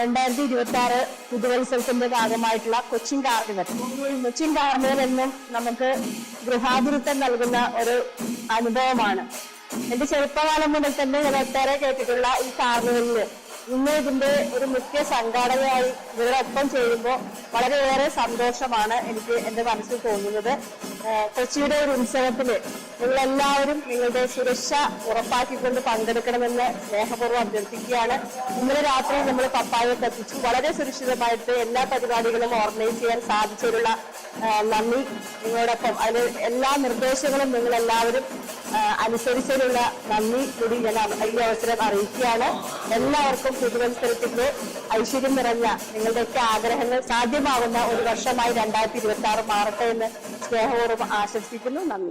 2026 പുതുവത്സരത്തിന്റെ ഭാഗമായിട്ടുള്ള Cochin carnival. Cochin carnival എന്നും നമുക്ക് ഗൃഹാതുരത്വം നൽകുന്ന ഒരു അനുഭവമാണ്. എന്റെ ചെറുപ്പകാലം മുതൽ തന്നെ ഞാൻ ഒട്ടേറെ കേട്ടിട്ടുള്ള ഈ കാർണിവലില് ഇന്ന് ഇതിന്റെ ഒരു മുഖ്യ സംഘാടകയായി ഇവരോടൊപ്പം ചേരുമ്പോൾ വളരെയേറെ സന്തോഷമാണ് എനിക്ക് എന്റെ മനസ്സിൽ തോന്നുന്നത്. കൊച്ചിയുടെ ഒരു ഉത്സവത്തില് നിങ്ങളെല്ലാവരും നിങ്ങളുടെ സുരക്ഷ ഉറപ്പാക്കിക്കൊണ്ട് പങ്കെടുക്കണമെന്ന് സ്നേഹപൂർവ്വം അഭ്യർത്ഥിക്കുകയാണ്. ഇന്നലെ രാത്രി നമ്മൾ പപ്പായത്ത് എത്തിച്ചു. വളരെ സുരക്ഷിതമായിട്ട് എല്ലാ പരിപാടികളും ഓർഗനൈസ് ചെയ്യാൻ സാധിച്ചതിലുള്ള നന്ദി. നിങ്ങളോടൊപ്പം അതിന് എല്ലാ നിർദ്ദേശങ്ങളും നിങ്ങളെല്ലാവരും അനുസരിച്ചതിനുള്ള നന്ദി കൂടി ഞാൻ ഈ അവസരം അറിയിക്കുകയാണ്. എല്ലാവർക്കും പുതുവത്സരത്തിന്റെ ഐശ്വര്യം നിറഞ്ഞ നിങ്ങളുടെയൊക്കെ ആഗ്രഹങ്ങൾ സാധ്യമാകുന്ന ഒരു വർഷമായി 2026 മാറട്ടെ എന്ന് സ്നേഹപൂർവ്വം ആശംസിക്കുന്നു. നന്ദി.